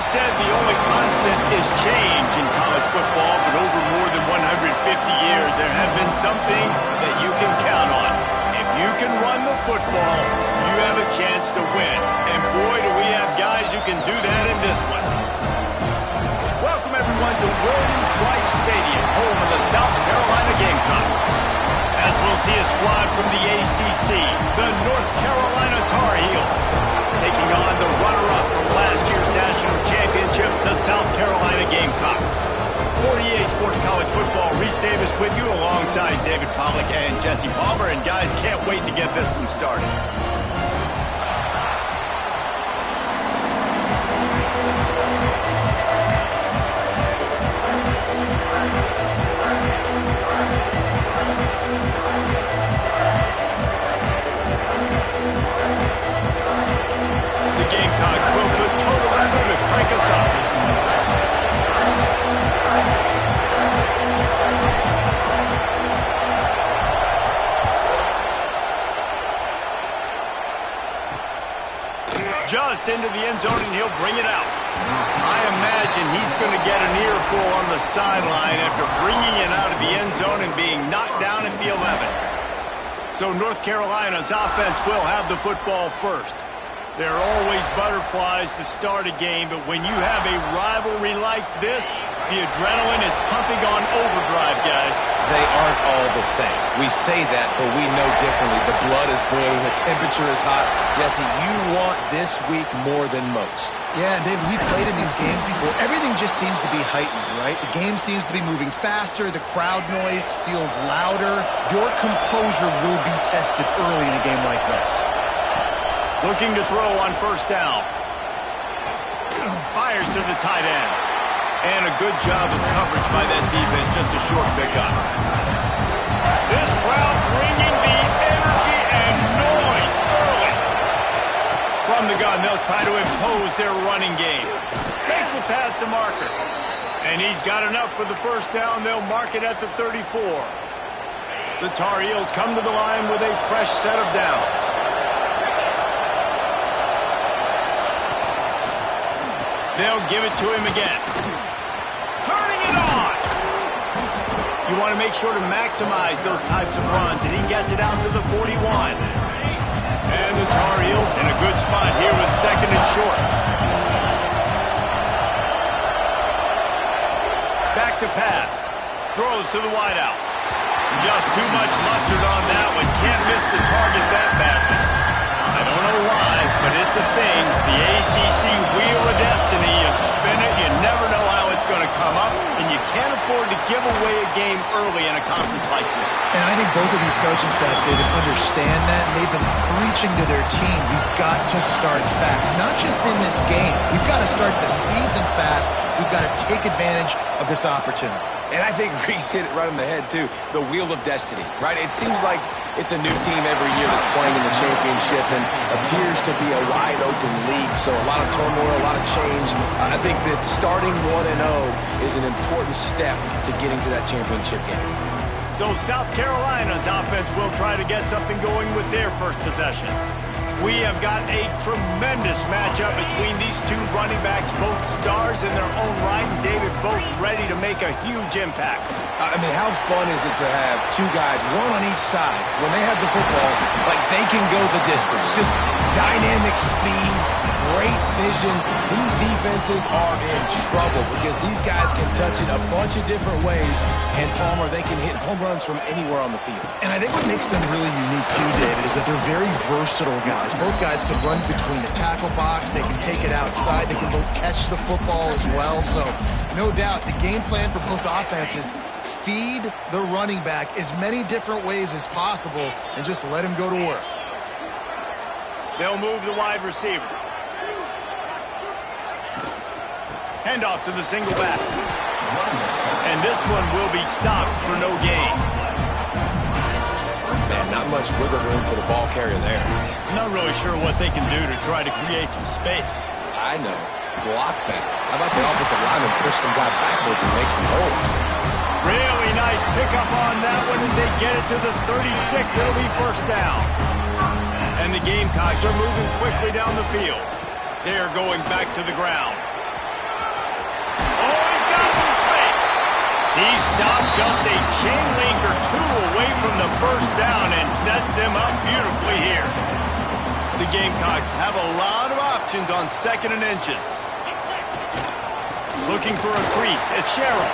always said the only constant is change in college football, but over more than 150 years, there have been some things that you can count on. If you can run the football, you have a chance to win. And boy, do we have guys who can do that in this one. Welcome, everyone, to Williams-Brice Stadium, home of the South Carolina Gamecocks. As we'll see a squad from the ACC, the North Carolina Tar Heels, taking on the runner-up from last year's national championship, the South Carolina Gamecocks. For EA Sports College Football, Reese Davis with you alongside David Pollack and Jesse Palmer. And guys, can't wait to get this one started. Crank us up. Just into the end zone, and he'll bring it out. I imagine he's going to get an earful on the sideline after bringing it out of the end zone and being knocked down at the 11. So North Carolina's offense will have the football first. There are always butterflies to start a game, but when you have a rivalry like this, the adrenaline is pumping on overdrive, guys. They aren't all the same. We say that, but we know differently. The blood is boiling. The temperature is hot. Jesse, you want this week more than most. Yeah, and David, we've played in these games before. Everything just seems to be heightened, right? The game seems to be moving faster. The crowd noise feels louder. Your composure will be tested early in a game like this. Looking to throw on first down. Fires to the tight end. And a good job of coverage by that defense. Just a short pickup. This crowd bringing the energy and noise early. From the gun, they'll try to impose their running game. Makes it past the marker. And he's got enough for the first down. They'll mark it at the 34. The Tar Heels come to the line with a fresh set of downs. They'll give it to him again. Turning it on! You want to make sure to maximize those types of runs, and he gets it out to the 41. And the Tar Heels in a good spot here with second and short. Back to pass. Throws to the wideout. Just too much mustard on that one. Can't miss the target that badly. I don't know why, but it's a thing. The ACC Wheel of Destiny. You spin it, you never know how it's going to come up, and you can't afford to give away a game early in a conference like this. And I think both of these coaching staffs, David, understand that, and they've been preaching to their team, we've got to start fast. Not just in this game. We've got to start the season fast. We've got to take advantage of this opportunity. And I think Reese hit it right on the head, too. The Wheel of Destiny, right? It seems like it's a new team every year that's playing in the championship and appears to be a wide-open league. So a lot of turmoil, a lot of change. I think that starting 1-0 is an important step to getting to that championship game. So South Carolina's offense will try to get something going with their first possession. We have got a tremendous matchup between these two running backs, both stars in their own right, and David, both ready to make a huge impact. I mean, how fun is it to have two guys, one on each side, when they have the football, like they can go the distance. Just dynamic speed, great vision. These defenses are in trouble because these guys can touch it a bunch of different ways, and Palmer, they can hit home runs from anywhere on the field. And I think what makes them really unique, too, David, is that they're very versatile guys. Both guys can run between the tackle box. They can take it outside. They can both catch the football as well. So, no doubt, the game plan for both offenses, feed the running back as many different ways as possible and just let him go to work. They'll move the wide receiver. Handoff to the single back. And this one will be stopped for no gain. Man, not much wiggle room for the ball carrier there. Not really sure what they can do to try to create some space. I know. Block that. How about the offensive lineman push some guy backwards and make some holes? Really nice pickup on that one as they get it to the 36. It'll be first down. And the Gamecocks are moving quickly down the field. They are going back to the ground. He stopped just a chain link or two away from the first down and sets them up beautifully here. The Gamecocks have a lot of options on 2nd and inches. Looking for a crease. It's Sherrill.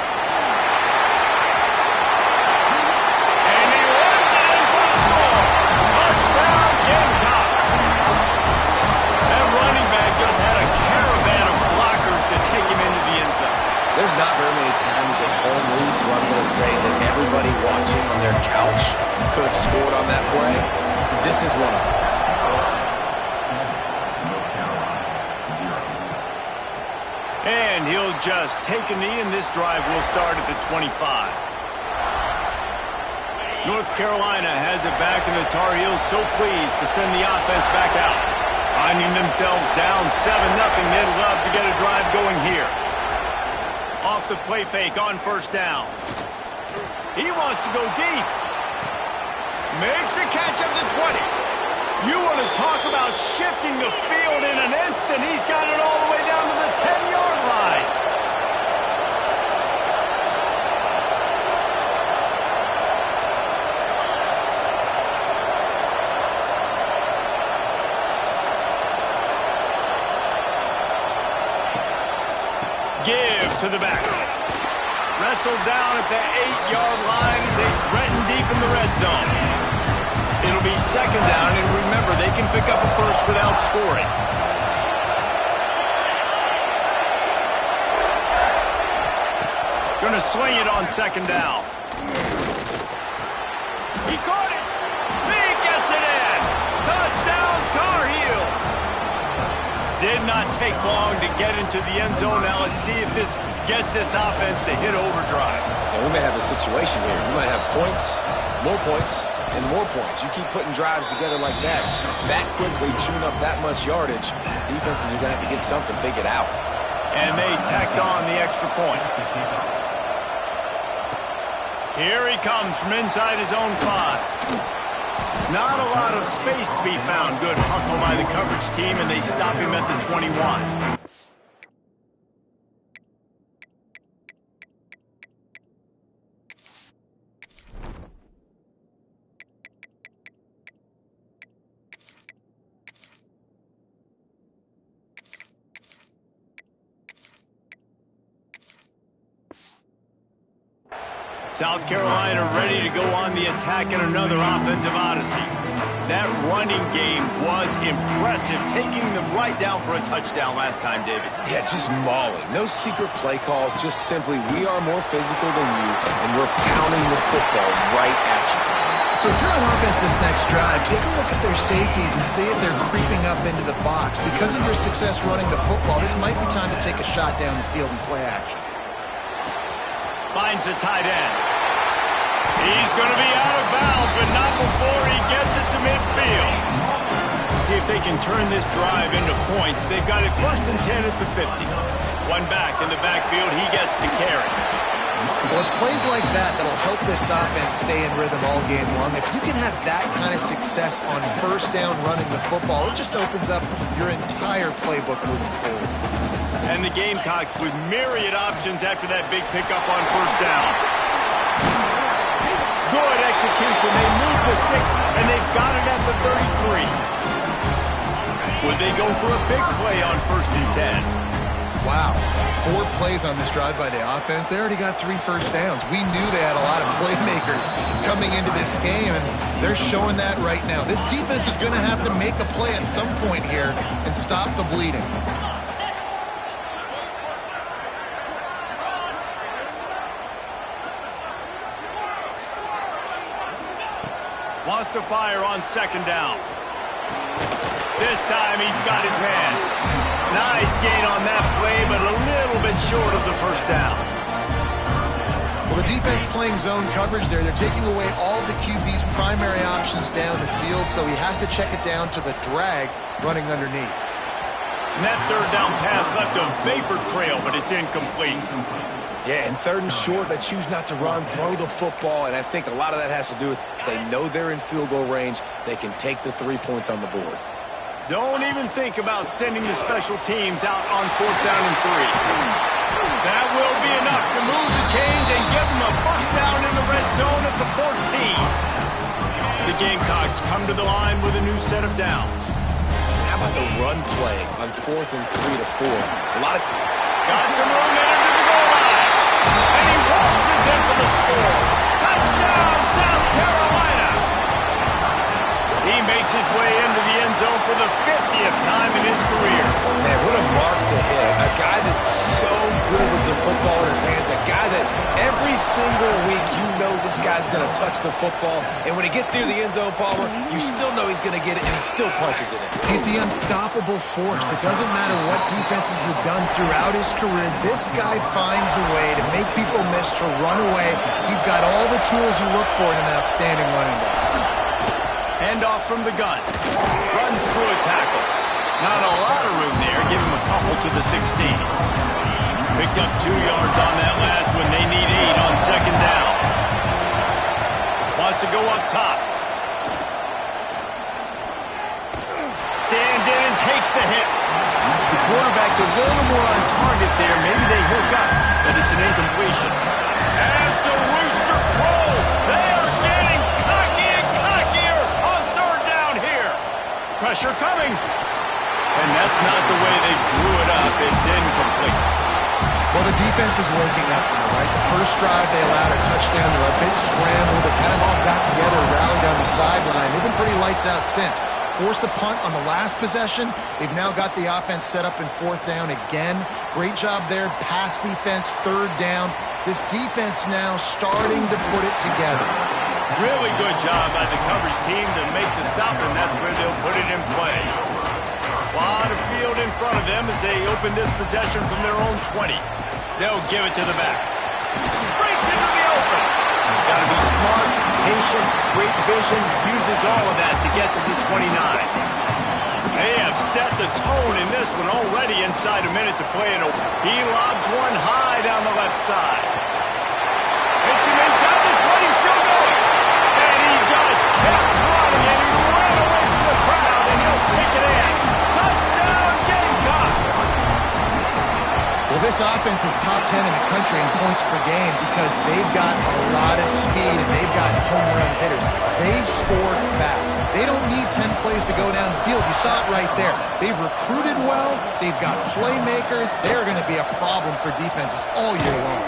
And he runs it in for the score. Touchdown, Gamecocks. That running back just had a caravan of blockers to take him into the end zone. There's not very many times at home, Reese, where I'm going to say that everybody watching on their couch could have scored on that play. This is one of them. And he'll just take a knee, and this drive will start at the 25. North Carolina has it back, and the Tar Heels so pleased to send the offense back out. Finding themselves down 7-0, they'd love to get a drive going here. Off the play fake on first down. He wants to go deep. Makes the catch at the 20. You want to talk about shifting the field in an instant. He's got it all the way down to the 10-yard line. Give to the back. Wrestled down at the 8-yard line as they threaten deep in the red zone. It'll be 2nd down, and remember, they can pick up a first without scoring. Gonna swing it on 2nd down. He caught it. He gets it in. Touchdown, Tar Heels. Did not take long to get into the end zone. Now let's see if this gets this offense to hit overdrive. And we may have a situation here. We might have points, more points, and more points. You keep putting drives together like that quickly, chewing up that much yardage, defenses are going to have to get something figured out. And they tacked on the extra point. Here he comes from inside his own 5. Not a lot of space to be found. Good hustle by the coverage team, and they stop him at the 21. South Carolina ready to go on the attack in another offensive odyssey. That running game was impressive, taking them right down for a touchdown last time, David. Yeah, just mauling. No secret play calls, just simply we are more physical than you, and we're pounding the football right at you. So if you're on offense this next drive, take a look at their safeties and see if they're creeping up into the box. Because of your success running the football, this might be time to take a shot down the field and play action. Finds the tight end. He's going to be out of bounds, but not before he gets it to midfield. See if they can turn this drive into points. They've got it 1st and 10 at the 50. One back in the backfield. He gets the carry. Well, it's plays like that that'll help this offense stay in rhythm all game long. If you can have that kind of success on first down running the football, it just opens up your entire playbook moving forward. And the Gamecocks with myriad options after that big pickup on first down. Good execution. They move the sticks, and they've got it at the 33. Would they go for a big play on 1st and 10? Wow. 4 plays on this drive by the offense. They already got 3 first downs. We knew they had a lot of playmakers coming into this game, and they're showing that right now. This defense is going to have to make a play at some point here and stop the bleeding. Wants to fire on 2nd down. This time he's got his man. Nice gain on that play, but a little bit short of the first down. Well, the defense playing zone coverage there. They're taking away all of the QB's primary options down the field, so he has to check it down to the drag running underneath. And that 3rd down pass left a vapor trail, but it's incomplete. Yeah, and 3rd and short, they choose not to run, throw the football, and I think a lot of that has to do with they know they're in field goal range. They can take the 3 points on the board. Don't even think about sending the special teams out on 4th down and 3. That will be enough to move the chains and give them a first down in the red zone at the 14. The Gamecocks come to the line with a new set of downs. How about the run play on 4th and 3 to 4? A lot of... Got some room in into the goal line. And he waltzes in for the score. Touchdown, South Carolina. He makes his way into the end zone for the 50th time in his career. Man, what a mark to hit. A guy that's so good with the football in his hands. A guy that every single week you know this guy's going to touch the football. And when he gets near the end zone, Palmer, you still know he's going to get it, and he still punches it in. He's the unstoppable force. It doesn't matter what defenses have done throughout his career. This guy finds a way to make people miss, to run away. He's got all the tools you look for in an outstanding running back. Handoff from the gun. Runs through a tackle. Not a lot of room there. Give him a couple to the 16. Picked up 2 yards on that last one. They need 8 on second down. Wants to go up top. Stands in and takes the hit. The quarterback's a little more on target there. Maybe they hook up, but it's an incompletion. As the rooster crows, they are getting cocky and cockier on third down here. Pressure coming. And that's not the way they drew it up. It's incomplete. Well, the defense is waking up now, right? The first drive, they allowed a touchdown. They were a bit scrambled. They kind of all got together and rallied on the sideline. They've been pretty lights out since. Forced a punt on the last possession. They've now got the offense set up in 4th down again. Great job there. Pass defense, 3rd down. This defense now starting to put it together. Really good job by the coverage team to make the stop, and that's where they'll put it in play. A lot of field in front of them as they open this possession from their own 20. They'll give it to the back. Breaks into the open. Got to be smart, patient, great vision. Uses all of that to get to the 29. They have set the tone in this one already inside a minute to play. He lobs one high down the left side. Hits him inside the 20, still going. And he just kept running, and he ran away from the crowd, and he'll take it in. Touchdown, Gamecocks! Well, this offense is top 10 in the country in points per game because they've got a lot of speed and they've got home run hitters. They score fast. They don't need 10 plays to go down the field. You saw it right there. They've recruited well. They've got playmakers. They're going to be a problem for defenses all year long.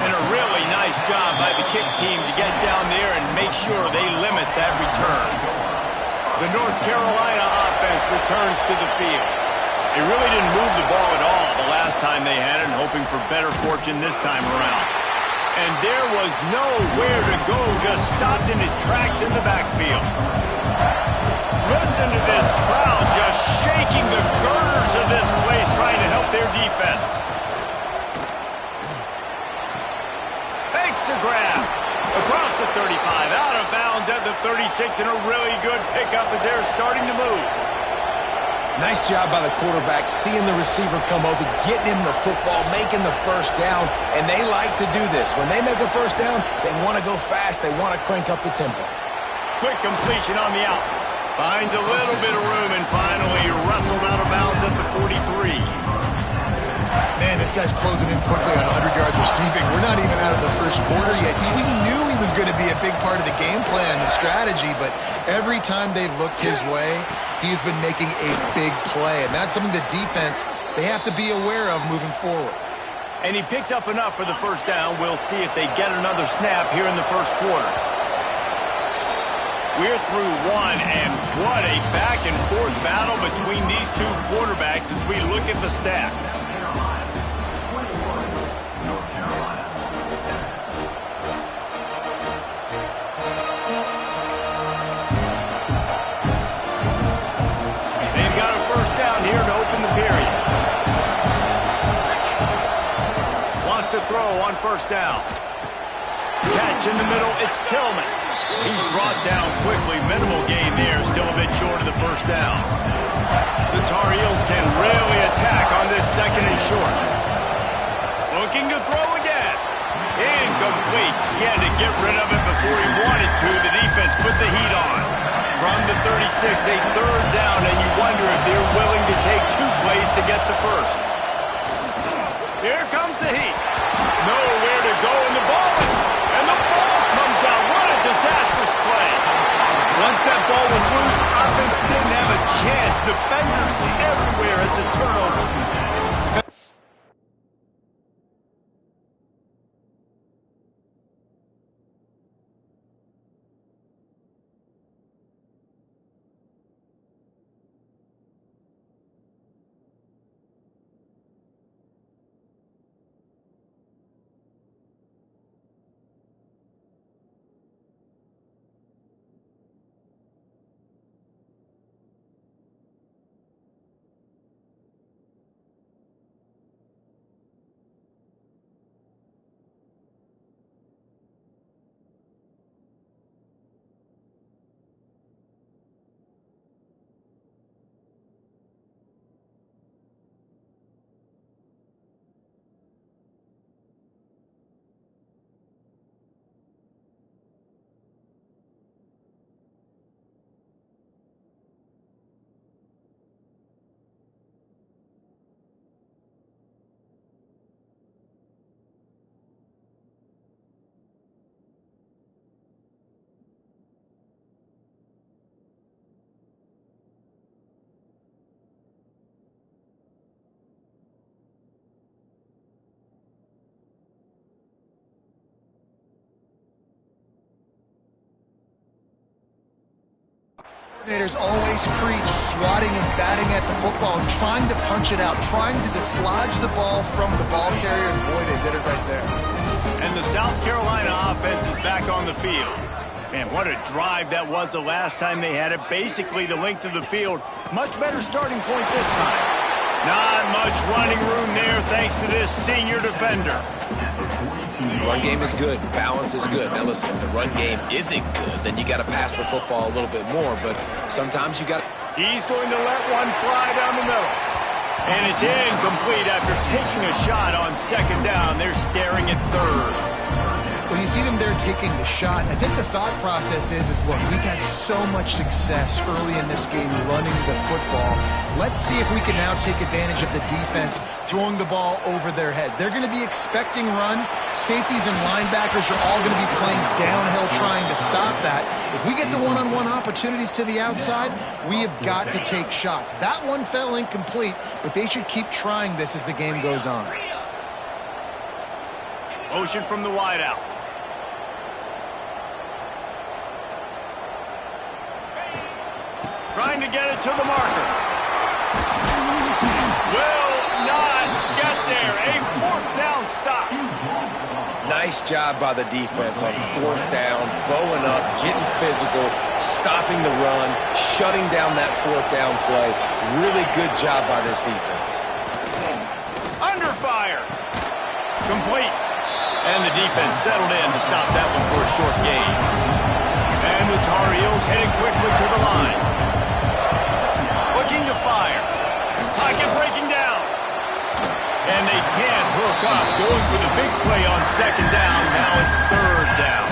And a really nice job by the kick team to get down there and make sure they limit that return. The North Carolina offense returns to the field. They really didn't move the ball at all the last time they had it, hoping for better fortune this time around. And there was nowhere to go, just stopped in his tracks in the backfield. Listen to this crowd just shaking the girders of this place, trying to help their defense. Fakes to grab. Across the 35, out of bounds at the 36, and a really good pickup as they're starting to move. Nice job by the quarterback, seeing the receiver come open, getting him the football, making the first down, and they like to do this. When they make a first down, they want to go fast. They want to crank up the tempo. Quick completion on the out. Finds a little bit of room, and finally wrestled out of bounds at the 43. Man, this guy's closing in quickly on 100 yards receiving. We're not even out of the first quarter yet. We knew he was going to be a big part of the game plan and the strategy, but every time they've looked his way, he's been making a big play, and that's something the defense, they have to be aware of moving forward. And he picks up enough for the first down. We'll see if they get another snap here in the first quarter. We're through one, and what a back-and-forth battle between these two quarterbacks as we look at the stats. They've got a first down here to open the period. Wants to throw on first down. Catch in the middle, it's Tillman. He's brought down quickly. Minimal gain there, still a bit short of the first down. The Tar Heels can really attack on this second and short. Looking to throw again. Incomplete. He had to get rid of it before he wanted to. The defense put the heat on. From the 36, a third down, and you wonder if they're willing to take two plays to get the first. Here comes comes the heat. Nowhere to go, and the ball comes out. What a disastrous play. Once that ball was loose, offense didn't have a chance. Defenders everywhere. It's a turnover. Coordinators always preach swatting and batting at the football and trying to punch it out, trying to dislodge the ball from the ball carrier, and boy, they did it right there. And the South Carolina offense is back on the field. Man, what a drive that was the last time they had it. Basically the length of the field. Much better starting point this time. Not much running room there thanks to this senior defender. The run game is good. Balance is good. Now listen, if the run game isn't good, then you got to pass the football a little bit more. But sometimes you got to... He's going to let one fly down the middle. And it's incomplete after taking a shot on second down. They're staring at third. When you see them there taking the shot, I think the thought process is look, we've had so much success early in this game running the football. Let's see if we can now take advantage of the defense throwing the ball over their heads. They're going to be expecting run. Safeties and linebackers are all going to be playing downhill trying to stop that. If we get the one-on-one opportunities to the outside, we have got to take shots. That one fell incomplete, but they should keep trying this as the game goes on. Motion from the wideout. Trying to get it to the marker. Will not get there. A fourth down stop. Nice job by the defense on fourth down, bowing up, getting physical, stopping the run, shutting down that fourth down play. Really good job by this defense. Under fire. Complete. And the defense settled in to stop that one for a short gain. And the Tar Heels heading quickly to the line. Looking to fire. Pocket breaking down. And they can't hook up. Going for the big play on second down. Now it's third down.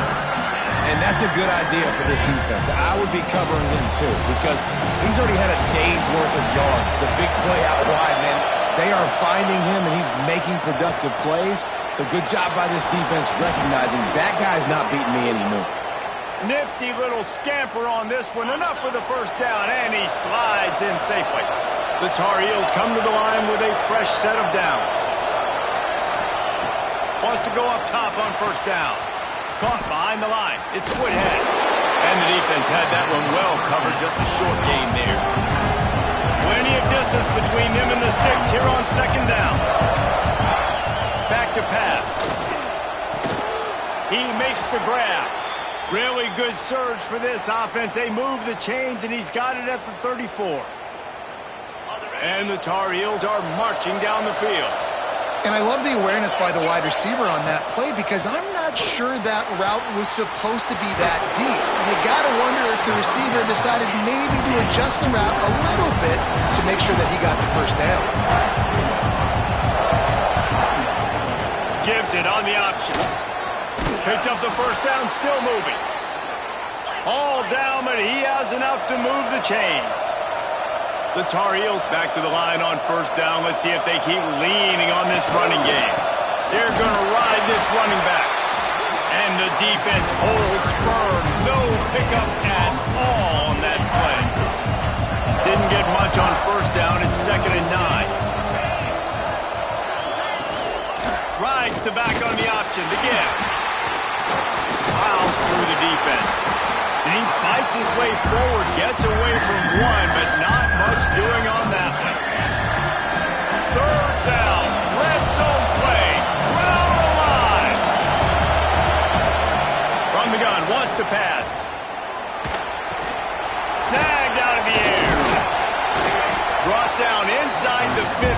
And that's a good idea for this defense. I would be covering him too because he's already had a day's worth of yards. The big play out wide, man. They are finding him and he's making productive plays. So good job by this defense recognizing that guy's not beating me anymore. Nifty little scamper on this one. Enough for the first down, and he slides in safely. The Tar Heels come to the line with a fresh set of downs. Wants to go up top on first down. Caught behind the line. It's Woodhead. And the defense had that one well covered. Just a short gain there. Plenty of distance between them and the sticks here on second down. Back to pass. He makes the grab. Really good surge for this offense. They move the chains, and he's got it at the 34. And the Tar Heels are marching down the field. And I love the awareness by the wide receiver on that play because I'm not sure that route was supposed to be that deep. You got to wonder if the receiver decided maybe to adjust the route a little bit to make sure that he got the first down. Gives it on the option. Picks up the first down, still moving. All down, but he has enough to move the chains. The Tar Heels back to the line on first down. Let's see if they keep leaning on this running game. They're going to ride this running back. And the defense holds firm. No pickup at all on that play. Didn't get much on first down. It's 2nd and 9. Rides the back on the option to give. Plows through the defense. And he fights his way forward, gets away from one, but not much doing on that one. 3rd down, red zone play, Brown alive. From the gun, wants to pass. Snagged out of the air. Brought down inside the 15,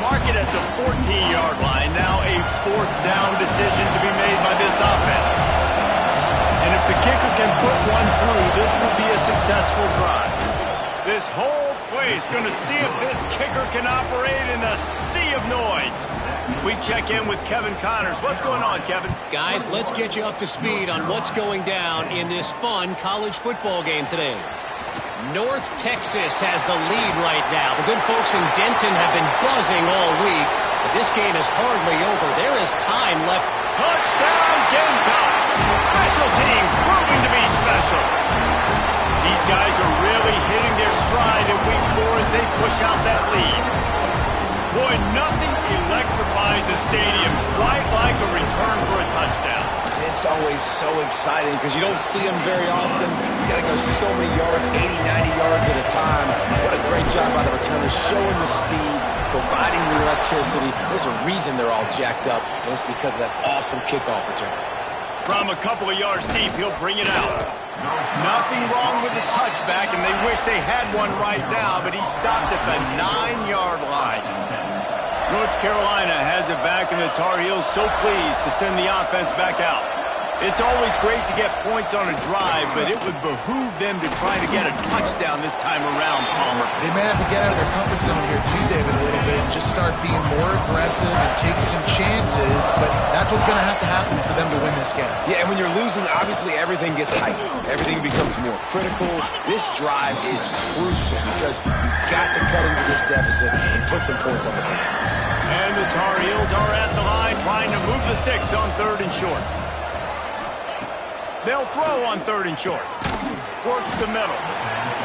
mark it at the 14-yard line. Now a 4th down decision to be made by this offense. And if the kicker can put one through, this will be a successful drive. This whole play is going to see if this kicker can operate in the sea of noise. We check in with Kevin Connors. What's going on, Kevin? Guys, let's get you up to speed on what's going down in this fun college football game today. North Texas has the lead right now. The good folks in Denton have been buzzing all week, but this game is hardly over. There is time left. Touchdown, Gamecocks! Special teams proving to be special. These guys are really hitting their stride in week 4 as they push out that lead. Boy, nothing electrifies a stadium quite like a return for a touchdown. It's always so exciting because you don't see them very often. You got to go so many yards, 80, 90 yards at a time. What a great job by the returners, showing the speed, providing the electricity. There's a reason they're all jacked up, and it's because of that awesome kickoff return. From a couple of yards deep, he'll bring it out. Nothing wrong with the touchback, and they wish they had one right now, but he stopped at the 9-yard line. North Carolina has it back, and the Tar Heels so pleased to send the offense back out. It's always great to get points on a drive, but it would behoove them to try to get a touchdown this time around, Palmer. They may have to get out of their comfort zone here too, David, a little bit, and just start being more aggressive and take some chances, but that's what's going to have to happen for them to win this game. Yeah, and when you're losing, obviously everything gets heightened. Everything becomes more critical. This drive is crucial because you've got to cut into this deficit and put some points on the board. And the Tar Heels are at the line trying to move the sticks on 3rd and short. They'll throw on 3rd and short. Works the middle.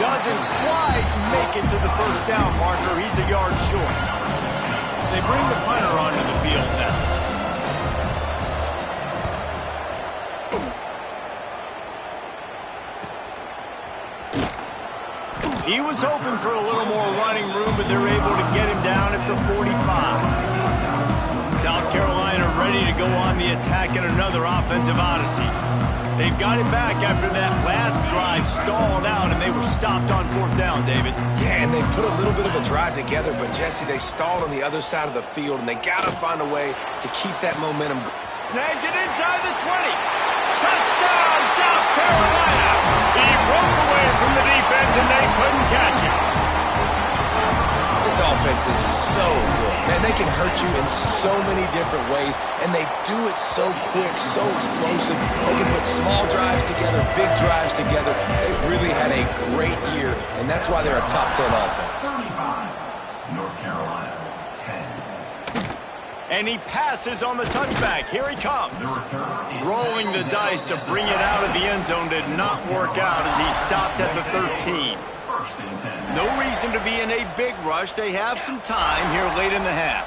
Doesn't quite make it to the 1st down marker. He's a yard short. They bring the punter onto the field now. He was hoping for a little more running room, but they're able to get him down at the 45. South Carolina ready to go on the attack in another offensive odyssey. They've got it back after that last drive stalled out, and they were stopped on 4th down, David. Yeah, and they put a little bit of a drive together, but, Jesse, they stalled on the other side of the field, and they got to find a way to keep that momentum. Snags it inside the 20. Touchdown, South Carolina! He broke away from the defense, and they couldn't catch him. This offense is so good. Man, they can hurt you in so many different ways, and they do it so quick, so explosive. They can put small drives together, big drives together. They've really had a great year, and that's why they're a top 10 offense. 35, North Carolina, 10. And he passes on the touchback. Here he comes. Rolling the dice to bring it out of the end zone did not work out as he stopped at the 13. No reason to be in a big rush. They have some time here late in the half.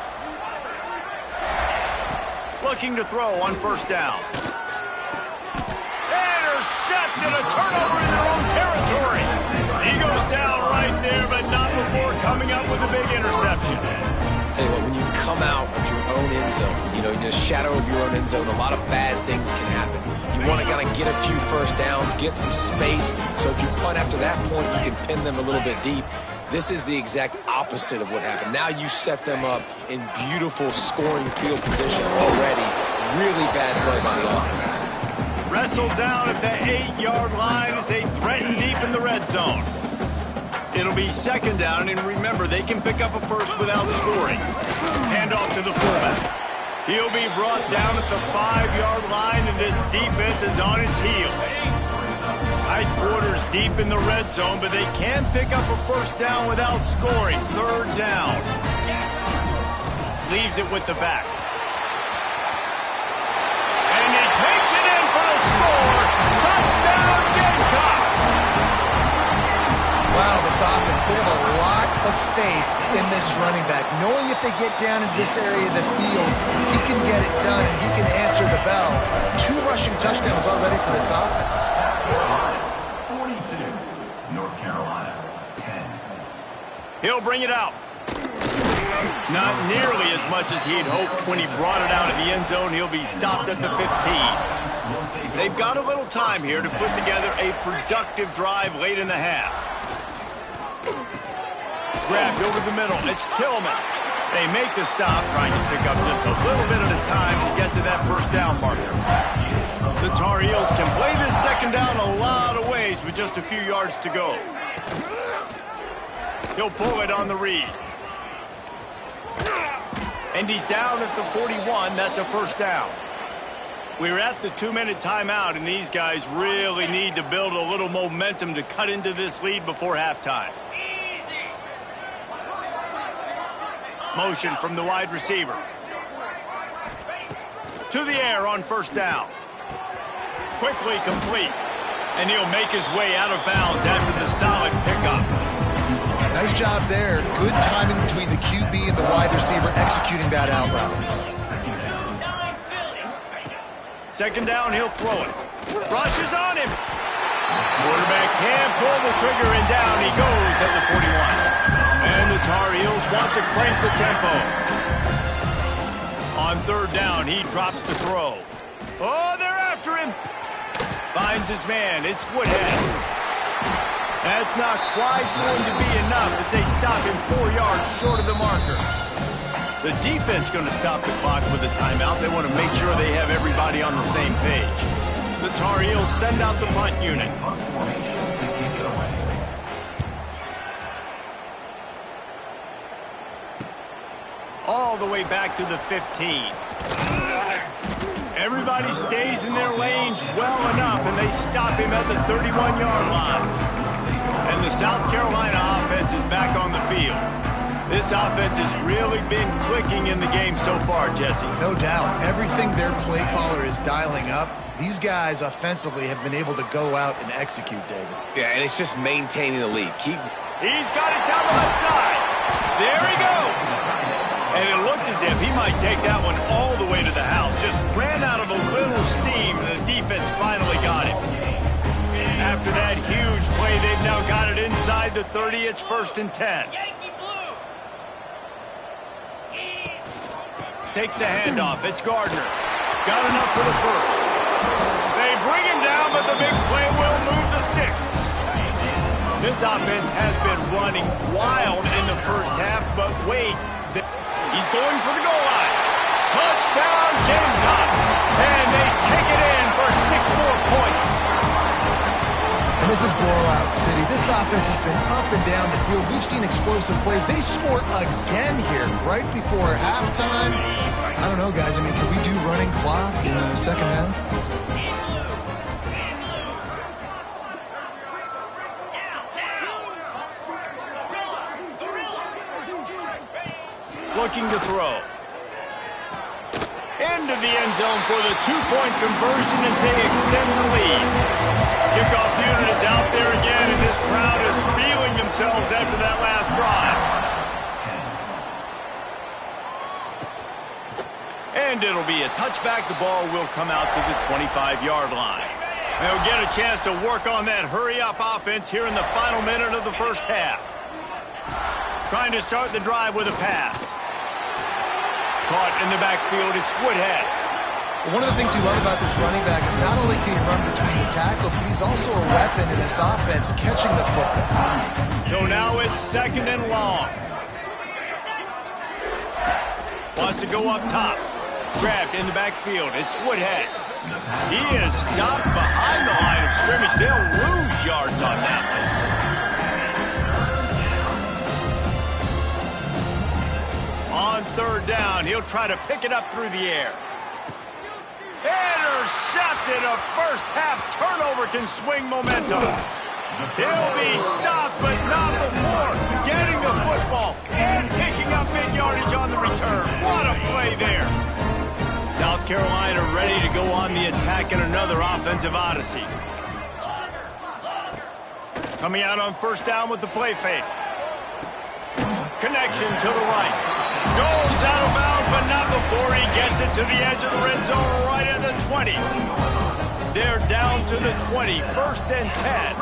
Looking to throw on 1st down. Intercepted, a turnover in their own territory. He goes down right there, but not before coming up with a big interception. Tell you what, when you come out of your own end zone, you know, in the shadow of your own end zone, a lot of bad things can happen. You want to kind of get a few 1st downs, get some space, so if you punt after that point, you can pin them a little bit deep. This is the exact opposite of what happened. Now you set them up in beautiful scoring field position already. Really bad play by the offense. Wrestled down at the 8-yard line as they threaten deep in the red zone. It'll be 2nd down, and remember, they can pick up a 1st without scoring. Hand off to the fullback. He'll be brought down at the 5-yard line, and this defense is on its heels. Tight quarters deep in the red zone, but they can pick up a 1st down without scoring. 3rd down. Leaves it with the back. of faith in this running back, knowing if they get down into this area of the field, he can get it done and he can answer the bell. 2 rushing touchdowns already for this offense. 42, North Carolina, 10. He'll bring it out. Not nearly as much as he'd hoped when he brought it out of the end zone. He'll be stopped at the 15. They've got a little time here to put together a productive drive late in the half. Grabbed over the middle. It's Tillman. They make the stop, trying to pick up just a little bit at a time to get to that first down marker. The Tar Heels can play this second down a lot of ways with just a few yards to go. He'll pull it on the read. And he's down at the 41. That's a first down. We're at the 2-minute timeout, and these guys really need to build a little momentum to cut into this lead before halftime. Motion from the wide receiver. To the air on first down. Quickly complete. And he'll make his way out of bounds after the solid pickup. Nice job there. Good timing between the QB and the wide receiver executing that out route. Second down, he'll throw it. Rushes on him. Quarterback can't pull the trigger, and down he goes at the 41. And the Tar Heels want to crank the tempo. On third down, he drops the throw. Oh, they're after him. Finds his man. It's Woodhead. That's not quite going to be enough as they stop him 4 yards short of the marker. The defense going to stop the clock with a timeout. They want to make sure they have everybody on the same page. The Tar Heels send out the punt unit. All the way back to the 15. Everybody stays in their lanes well enough, and they stop him at the 31-yard line. And the South Carolina offense is back on the field. This offense has really been clicking in the game so far, Jesse. No doubt. Everything their play caller is dialing up, these guys offensively have been able to go out and execute, David. Yeah, and it's just maintaining the lead. He's got it down the left side. There he goes. And it looked as if he might take that one all the way to the house. Just ran out of a little steam, and the defense finally got him. After that huge play, they've now got it inside the 30. It's 1st and 10. Takes the handoff. It's Gardner. Got enough for the first. They bring him down, but the big play will move the sticks. This offense has been running wild in the first half, but wait. He's going for the goal line. Touchdown, Gamecocks. And they take it in for 6 more points. And this is blowout city. This offense has been up and down the field. We've seen explosive plays. They score again here right before halftime. I don't know, guys. I mean, can we do running clock in the second half? Looking to throw. Into the end zone for the 2-point conversion as they extend the lead. Kickoff unit is out there again, and this crowd is feeling themselves after that last drive. And it'll be a touchback. The ball will come out to the 25-yard line. They'll get a chance to work on that hurry-up offense here in the final minute of the first half. Trying to start the drive with a pass. Caught in the backfield, it's Woodhead. One of the things you love about this running back is not only can he run between the tackles, but he's also a weapon in this offense, catching the football. So now it's 2nd and long. Wants to go up top. Grabbed in the backfield, it's Woodhead. He is stopped behind the line of scrimmage. They'll lose yards on that one. On third down, he'll try to pick it up through the air. Intercepted. A first-half turnover can swing momentum. He'll be stopped, but not before getting the football and picking up big yardage on the return. What a play there. South Carolina ready to go on the attack in another offensive odyssey. Coming out on first down with the play fake. connection to the right. Goes out of bounds, but not before he gets it to the edge of the red zone right at the 20. They're down to the 20, 1st and 10.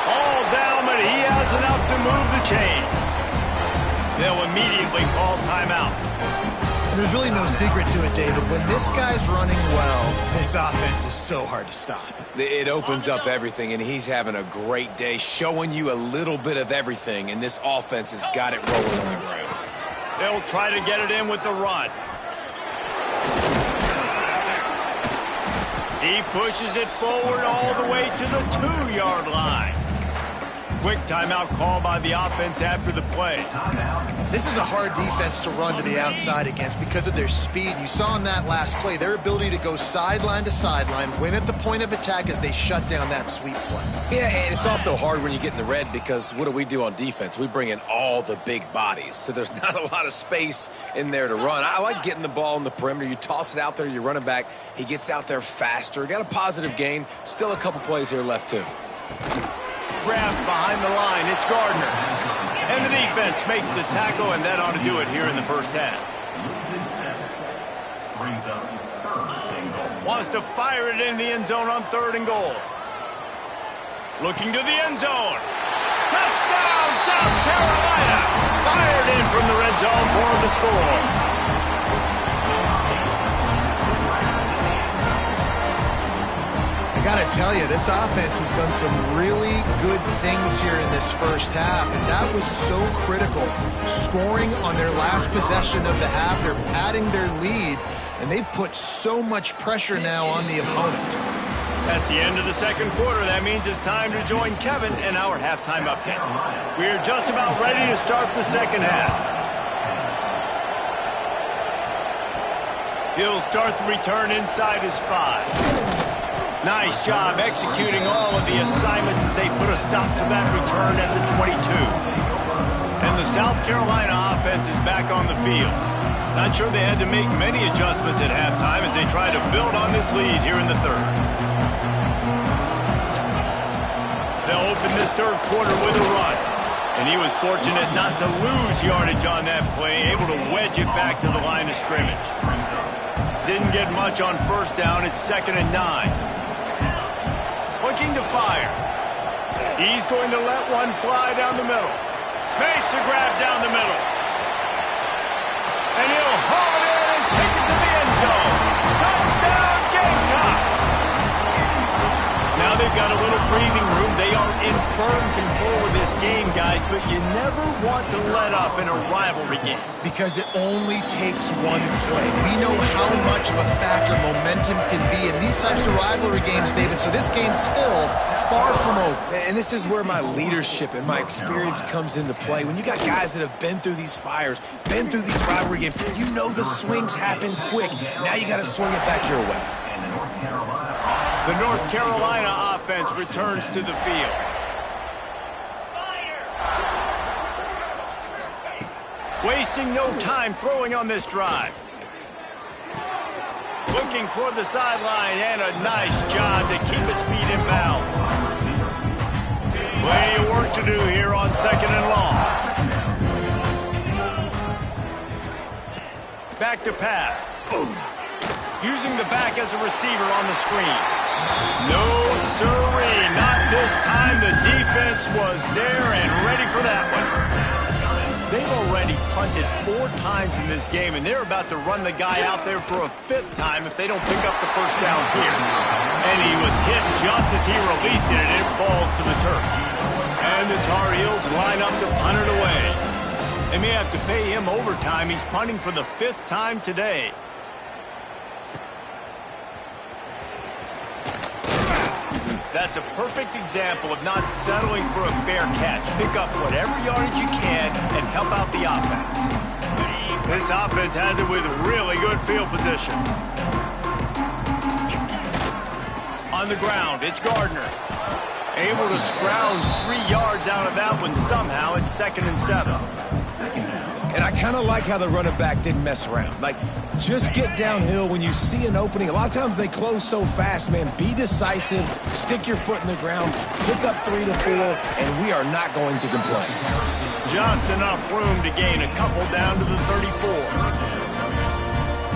All down, but he has enough to move the chains. They'll immediately call timeout. There's really no secret to it, David. When this guy's running well, this offense is so hard to stop. It opens up everything, and he's having a great day, showing you a little bit of everything, and this offense has got it rolling on the ground. They'll try to get it in with the run. He pushes it forward all the way to the 2-yard line. Quick timeout call by the offense after the play. This is a hard defense to run to the outside against because of their speed. You saw in that last play their ability to go sideline to sideline, win at the point of attack as they shut down that sweep play. Yeah, and it's also hard when you get in the red because what do we do on defense? We bring in all the big bodies, so there's not a lot of space in there to run. I like getting the ball in the perimeter. You toss it out there, you run it back. He gets out there faster. Got a positive gain. Still a couple plays here left, too. Grabbed behind the line. It's Gardner. And the defense makes the tackle, and that ought to do it here in the first half. Wants to fire it in the end zone on 3rd and goal. Looking to the end zone. Touchdown, South Carolina. Fired in from the red zone for the score. I got to tell you, this offense has done some really good things here in this first half, and that was so critical. Scoring on their last possession of the half, they're padding their lead, and they've put so much pressure now on the opponent. That's the end of the second quarter. That means it's time to join Kevin in our halftime update. We're just about ready to start the second half. He'll start the return inside his 5. Nice job executing all of the assignments as they put a stop to that return at the 22. And the South Carolina offense is back on the field. Not sure they had to make many adjustments at halftime as they try to build on this lead here in the 3rd. They'll open this 3rd quarter with a run. And he was fortunate not to lose yardage on that play, able to wedge it back to the line of scrimmage. Didn't get much on 1st down. It's 2nd and 9. Looking to fire. He's going to let one fly down the middle. Makes a grab down the middle. And he'll haul it in and take it to the end zone. Touchdown, Gamecocks! Now they've got a little breathing room. They are in firm control of this game, guys, but you never want to let up in a rivalry game. Because it only takes one play. We know how much of a factor momentum can be in these types of rivalry games, David, so this game's still far from over. And this is where my leadership and my experience comes into play. When you got guys that have been through these fires, been through these rivalry games, you know the swings happen quick. Now you got to swing it back your way. The North Carolina offense returns to the field. Wasting no time throwing on this drive. Looking toward the sideline, and a nice job to keep his feet in bounds. Plenty of work to do here on 2nd and long. Back to pass. Using the back as a receiver on the screen. No, sirree, not this time. The defense was there and ready for that one. They've already punted 4 times in this game, and they're about to run the guy out there for a 5th time if they don't pick up the 1st down here. And he was hit just as he released it, and it falls to the turf. And the Tar Heels line up to punt it away. They may have to pay him overtime. He's punting for the 5th time today. That's a perfect example of not settling for a fair catch. Pick up whatever yardage you can and help out the offense. This offense has it with really good field position. On the ground, it's Gardner. Able to scrounge 3 yards out of that one somehow. It's 2nd and 7. And I kind of like how the running back didn't mess around. Like, just get downhill when you see an opening. A lot of times they close so fast, man. Be decisive, stick your foot in the ground, pick up 3 to 4, and we are not going to complain. Just enough room to gain a couple down to the 34.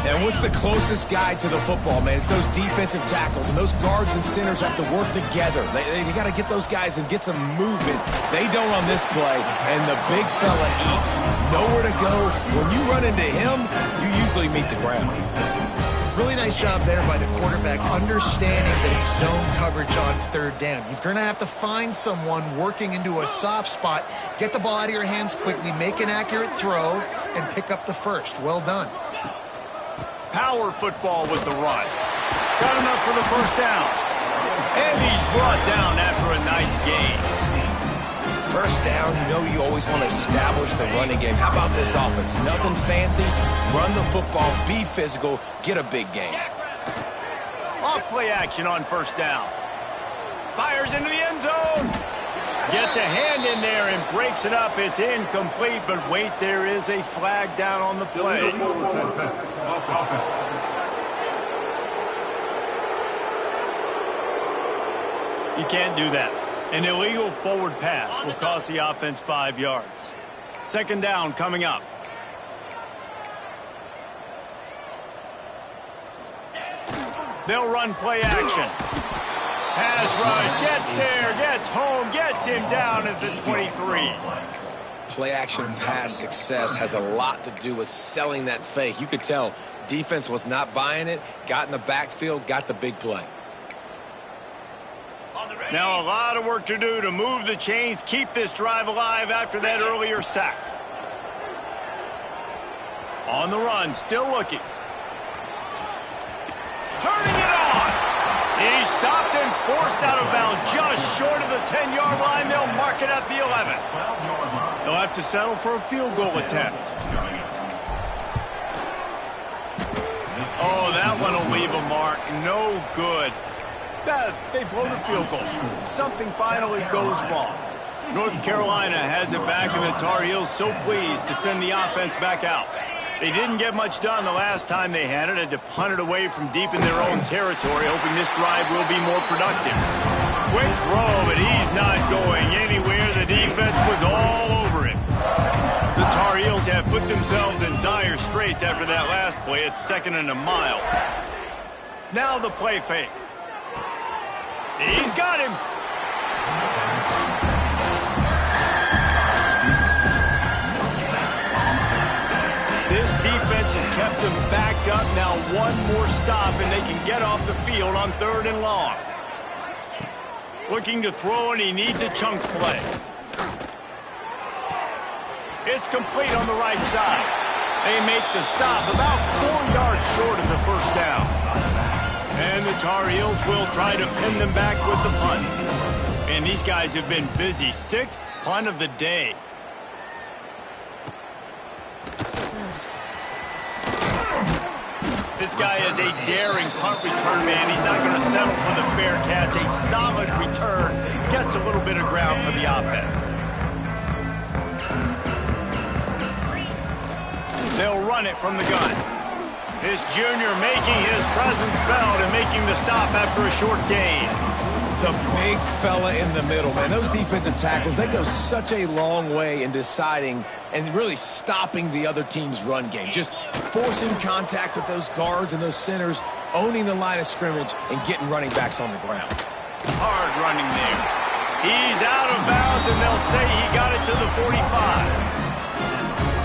And what's the closest guy to the football, man? It's those defensive tackles, and those guards and centers have to work together. They got to get those guys and get some movement. They don't on this play, and the big fella eats. Nowhere to go. When you run into him, you usually meet the ground. Really nice job there by the quarterback, understanding that he's zone coverage on third down. You're going to have to find someone working into a soft spot, get the ball out of your hands quickly, make an accurate throw, and pick up the first. Well done. Power football with the run. Got enough for the first down. And he's brought down after a nice gain. First down, you know you always want to establish the running game. How about this offense? Nothing fancy. Run the football, be physical, get a big gain. Off play action on first down. Fires into the end zone. Gets a hand in there and breaks it up. It's incomplete, but wait, there is a flag down on the play. You can't do that. An illegal forward pass will cost the offense 5 yards. Second down coming up. They'll run play action. Pass rush, gets there, gets home, gets him down at the 23. Play action pass success has a lot to do with selling that fake. You could tell defense was not buying it, got in the backfield, got the big play. Now a lot of work to do to move the chains, keep this drive alive after that earlier sack. On the run, still looking. Turning it on. He's stopped and forced out of bounds just short of the 10-yard line. They'll mark it at the 11. They'll have to settle for a field goal attempt. Oh, that one will leave a mark. No good. They blow the field goal. Something finally goes wrong. North Carolina has it back, and the Tar Heels so pleased to send the offense back out. They didn't get much done the last time they had it. Had to punt it away from deep in their own territory, hoping this drive will be more productive. Quick throw, but he's not going anywhere. The defense was all over him. The Tar Heels have put themselves in dire straits after that last play. It's 2nd and a mile. Now the play fake. He's got him. This defense has kept them backed up. Now one more stop, and they can get off the field on 3rd and long. Looking to throw, and he needs a chunk play. It's complete on the right side. They make the stop about 4 yards short of the first down. And the Tar Heels will try to pin them back with the punt. And these guys have been busy. 6th punt of the day. This guy is a daring punt return man. He's not going to settle for the fair catch. A solid return. Gets a little bit of ground for the offense. They'll run it from the gun. This junior making his presence felt and making the stop after a short gain. The big fella in the middle, man. Those defensive tackles, they go such a long way in deciding and really stopping the other team's run game. Just forcing contact with those guards and those centers, owning the line of scrimmage, and getting running backs on the ground. Hard running there. He's out of bounds, and they'll say he got it to the 45.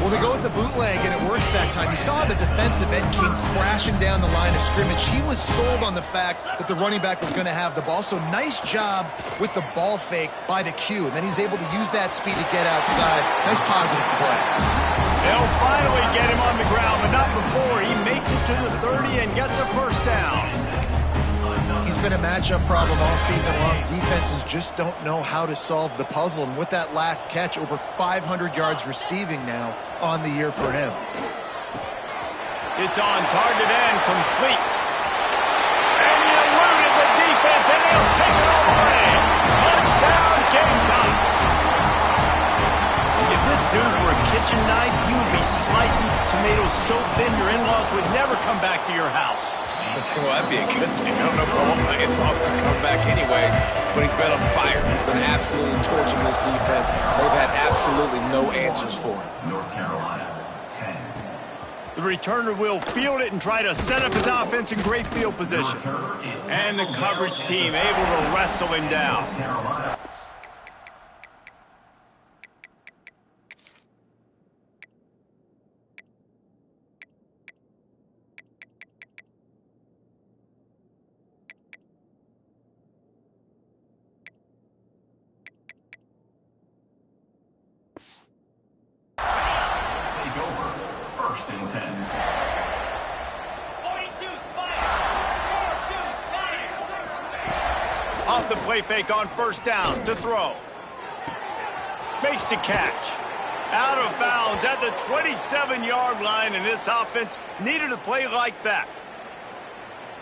Well, they go with the bootleg, and it works that time. You saw the defensive end came crashing down the line of scrimmage. He was sold on the fact that the running back was going to have the ball. So nice job with the ball fake by the Q. And then he's able to use that speed to get outside. Nice positive play. They'll finally get him on the ground, but not before. He makes it to the 30 and gets a first down. He's been a matchup problem all season long. Defenses just don't know how to solve the puzzle. And with that last catch, over 500 yards receiving now on the year for him. It's on target and complete. And he eluded the defense, and they'll take it all away. Touchdown, Gamecocks. If this dude were a kitchen knife, he would be so thin your in-laws would never come back to your house. Well, that'd be a good thing. I don't know if I want my in-laws to come back anyways, but he's been on fire. He's been absolutely torching this defense. They've had absolutely no answers for him. North Carolina, 10. The returner will field it and try to set up his offense in great field position. And the coverage team able to wrestle him down. Carolina. Take over. First and 10. 42 Spire. 42 Spire. Off the play fake on first down to throw. Makes the catch. Out of bounds at the 27-yard line, and this offense needed a play like that.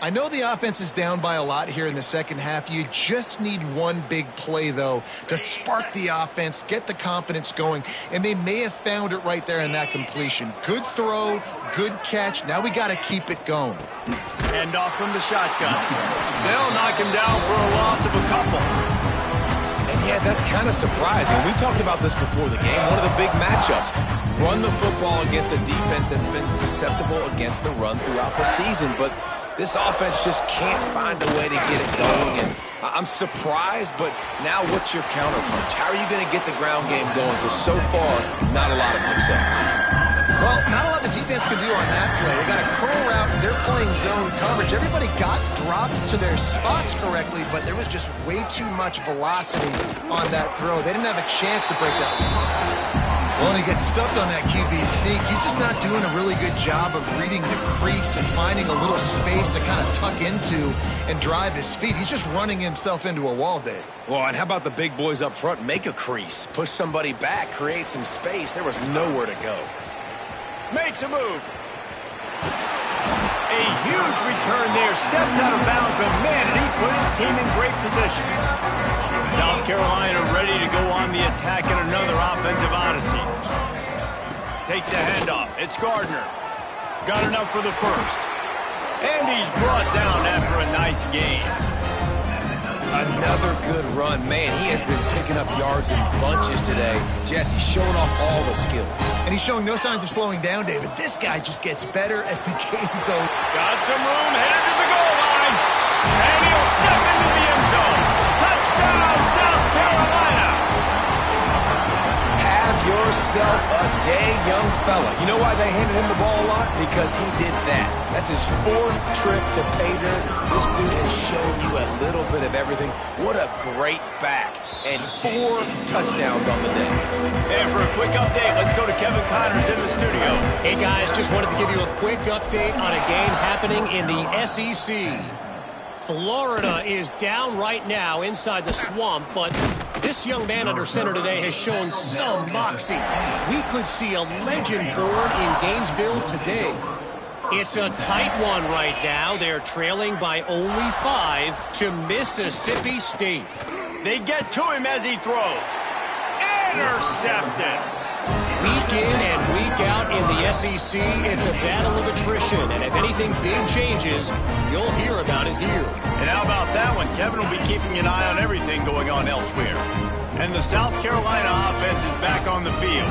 I know the offense is down by a lot here in the second half. You just need one big play, though, to spark the offense, get the confidence going, and they may have found it right there in that completion. Good throw, good catch. Now we got to keep it going. Hand off from the shotgun. They'll knock him down for a loss of a couple. And yeah, that's kind of surprising. We talked about this before the game. One of the big matchups. Run the football against a defense that's been susceptible against the run throughout the season, but this offense just can't find a way to get it going, and I'm surprised, but now what's your counterpunch? How are you going to get the ground game going? Because so far, not a lot of success. Well, not a lot the defense can do on that play. They got a curl route. They're playing zone coverage. Everybody got dropped to their spots correctly, but there was just way too much velocity on that throw. They didn't have a chance to break that one. Well, and he gets stuffed on that QB sneak. He's just not doing a really good job of reading the crease and finding a little space to kind of tuck into and drive his feet. He's just running himself into a wall, Dave. Well, and how about the big boys up front? Make a crease. Push somebody back. Create some space. There was nowhere to go. Makes a move. A huge return there. Steps out of bounds, but man, did he put his team in great position. South Carolina ready to go on the attack in another offensive odyssey. Takes a handoff. It's Gardner. Got enough for the first. And he's brought down after a nice gain. Another good run. Man, he has been picking up yards in bunches today. Jesse showing off all the skills. And he's showing no signs of slowing down, David. This guy just gets better as the game goes. Got some room, headed to the goal line. And he'll step into the end zone. Touchdown, South Carolina. Have yourself a day, young fella. You know why they handed him the ball a lot? Because he did that. That's his fourth trip to pay dirt. This dude has shown you a little bit of everything. What a great back. And 4 touchdowns on the day. And for a quick update, let's go to Kevin Connors in the studio. Hey, guys, just wanted to give you a quick update on a game happening in the SEC. Florida is down right now inside the swamp, but this young man under center today has shown some moxie. We could see a legend born in Gainesville today. It's a tight one right now. They're trailing by only 5 to Mississippi State. They get to him as he throws. Intercepted. Week in and week out in the SEC, it's a battle of attrition. And if anything big changes, you'll hear about it here. And how about that one? Kevin will be keeping an eye on everything going on elsewhere. And the South Carolina offense is back on the field.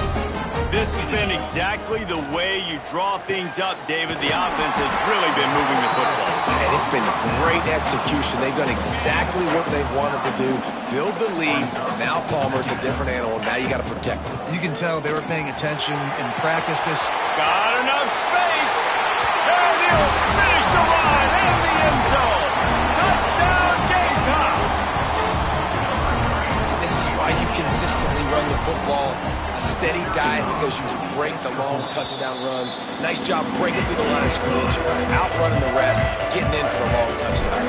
This has been exactly the way you draw things up, David. The offense has really been moving the football. And it's been great execution. They've done exactly what they've wanted to do. Build the lead. Now Palmer's a different animal. Now you got to protect it. You can tell they were paying attention in practice this. Got enough space. And he'll finish the line in the end zone. Touchdown, Gamecocks. This is why you consistently run the football. A steady diet because you break the long touchdown runs. Nice job breaking through the line of scrimmage, outrunning the rest, getting in for the long touchdown.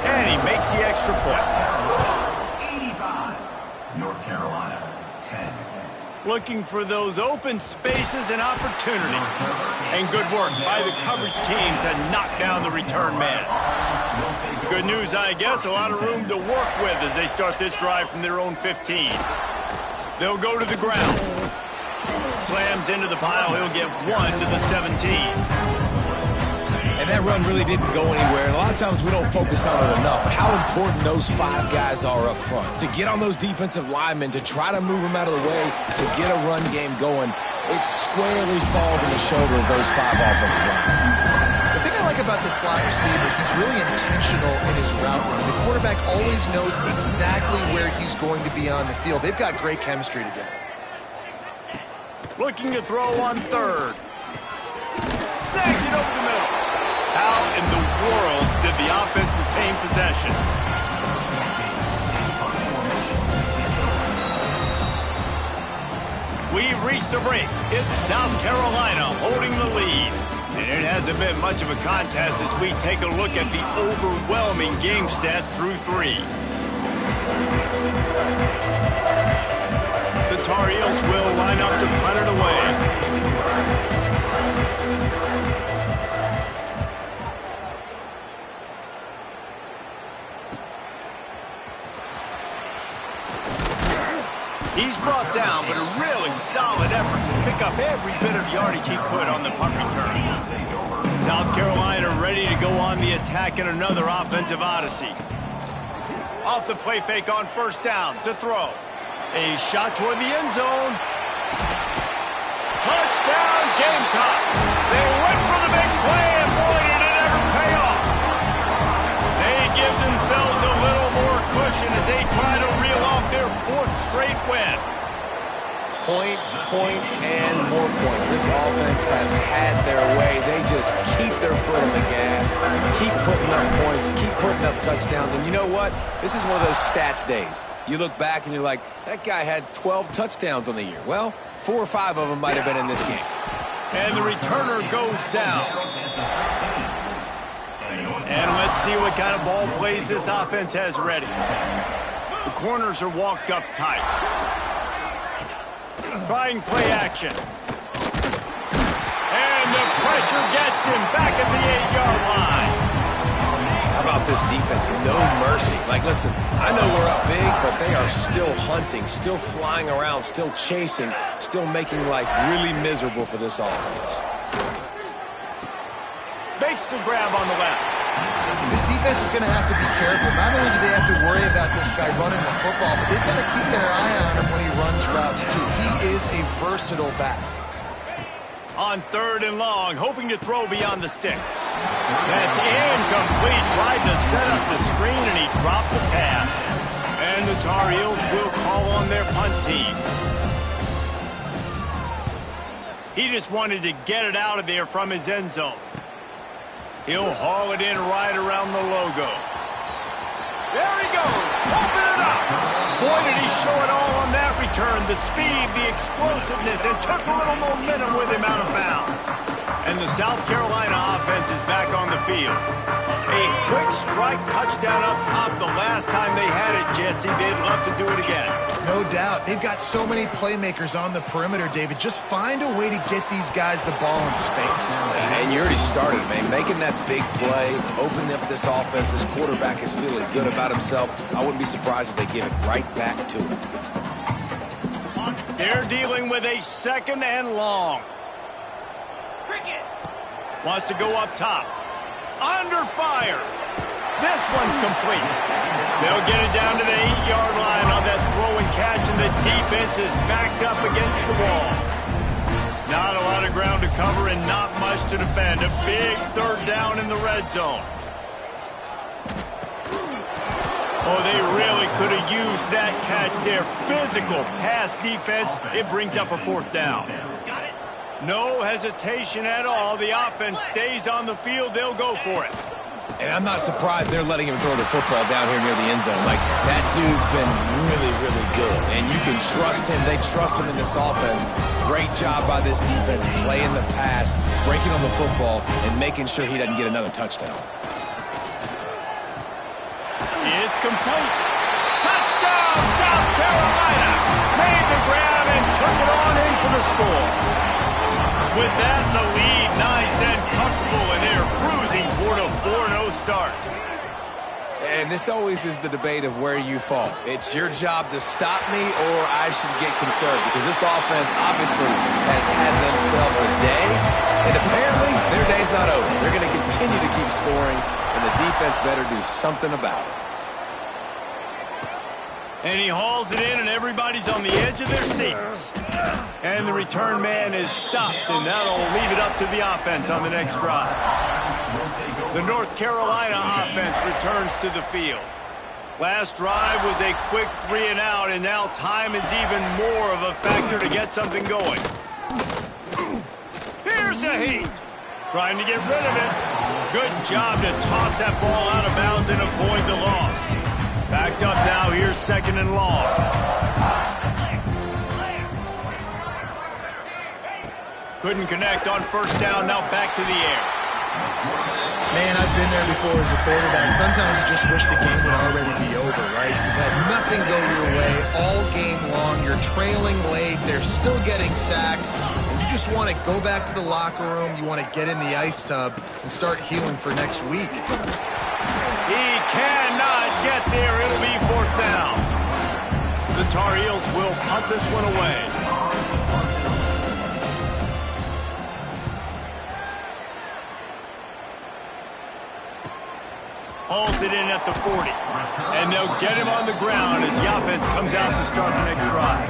And he makes the extra point. 85. North Carolina, 10. Looking for those open spaces and opportunity. And good work by the coverage team to knock down the return man. Good news, I guess. A lot of room to work with as they start this drive from their own 15. They'll go to the ground. slams into the pile. He'll get 1 to the 17. And that run really didn't go anywhere. And a lot of times we don't focus on it enough. But how important those 5 guys are up front. To get on those defensive linemen, to try to move them out of the way, to get a run game going, it squarely falls on the shoulder of those 5 offensive linemen. The thing I like about the slot receiver, he's really intentional in his route run. The quarterback always knows exactly where he's going to be on the field. They've got great chemistry together. Looking to throw on 3rd. Snags it over the middle. How in the world did the offense retain possession? We've reached the break. It's South Carolina holding the lead. And it hasn't been much of a contest as we take a look at the overwhelming game stats through 3. The Tar Heels will line up to punt it away. He's brought down, but a really solid effort to pick up every bit of yardage he could on the punt return. South Carolina ready to go on the attack in another offensive odyssey. Off the play fake on 1st down to throw. A shot toward the end zone. Touchdown, Gamecocks. They went for the big play, and boy, did it ever pay off. They give themselves a little more cushion as they try to reel off their 4th straight win. Points, points, and more points. This offense has had their way. They just keep their foot on the gas, keep putting up points, keep putting up touchdowns. And you know what? This is one of those stats days. You look back and you're like, that guy had 12 touchdowns on the year. Well, 4 or 5 of them might have been in this game. And the returner goes down. And let's see what kind of ball plays this offense has ready. The corners are walked up tight. Trying play action. And the pressure gets him back at the 8-yard line. How about this defense? No mercy. Like, listen, I know we're up big, but they are still hunting, still flying around, still chasing, still making life really miserable for this offense. Makes the grab on the left. This defense is going to have to be careful. Not only do they have to worry about this guy running the football, but they've got to keep their eye on him when he runs routes, too. He is a versatile back. On 3rd and long, hoping to throw beyond the sticks. That's incomplete. Tried to set up the screen, and he dropped the pass. And the Tar Heels will call on their punt team. He just wanted to get it out of there from his end zone. He'll haul it in right around the logo. There he goes. Open it up. Boy, did he show it all on that return. The speed, the explosiveness, and took a little momentum with him out of bounds. And the South Carolina offense is back on the field. A quick strike touchdown up top the last time they had it, Jesse. They'd love to do it again. No doubt. They've got so many playmakers on the perimeter, David. Just find a way to get these guys the ball in space. And you already started, man. Making that big play, opening up this offense. This quarterback is feeling good about himself. I wouldn't be surprised if they give it right back to him. They're dealing with a 2nd and long. Wants to go up top. Under fire. This one's complete. They'll get it down to the 8-yard line on that throw and catch, and the defense is backed up against the wall. Not a lot of ground to cover and not much to defend. A big 3rd down in the red zone. Oh, they really could have used that catch there. Physical pass defense. It brings up a 4th down. No hesitation at all. The offense stays on the field. They'll go for it. And I'm not surprised they're letting him throw the football down here near the end zone. Like, that dude's been really, really good. And you can trust him. They trust him in this offense. Great job by this defense playing the pass, breaking on the football, and making sure he doesn't get another touchdown. It's complete. Touchdown, South Carolina. Made the grab and took it on in for the score. With that, the lead nice and comfortable, and they're cruising toward a 4-0 start. And this always is the debate of where you fall. It's your job to stop me or I should get concerned because this offense obviously has had themselves a day, and apparently their day's not over. They're going to continue to keep scoring, and the defense better do something about it. And he hauls it in, and everybody's on the edge of their seats. And the return man is stopped, and that'll leave it up to the offense on the next drive. The North Carolina offense returns to the field. Last drive was a quick 3-and-out, and now time is even more of a factor to get something going. Here's a heat. Trying to get rid of it. Good job to toss that ball out of bounds and avoid the loss. Backed up now, here's 2nd and long. Couldn't connect on 1st down, now back to the air. Man, I've been there before as a quarterback. Sometimes you just wish the game would already be over, right? You've had nothing go your way all game long. You're trailing late. They're still getting sacks. And you just want to go back to the locker room. You want to get in the ice tub and start healing for next week. He cannot get there. It'll be 4th down. The Tar Heels will punt this one away. Hauls it in at the 40. And they'll get him on the ground as the offense comes out to start the next drive.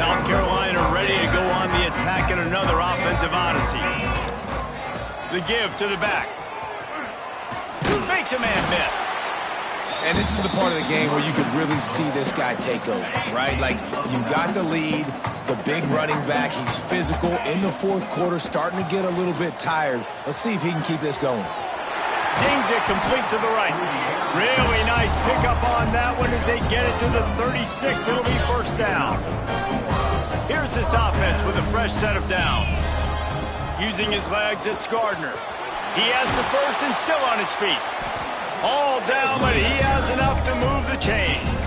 South Carolina ready to go on the attack in another offensive odyssey. The give to the back. Makes a man miss. And this is the part of the game where you could really see this guy take over, right? Like, you got the lead, the big running back. He's physical in the 4th quarter, starting to get a little bit tired. Let's see if he can keep this going. Zings it complete to the right. Really nice pickup on that one as they get it to the 36. It'll be 1st down. Here's this offense with a fresh set of downs. Using his legs, it's Gardner. He has the 1st and still on his feet. All down, but he has enough to move the chains.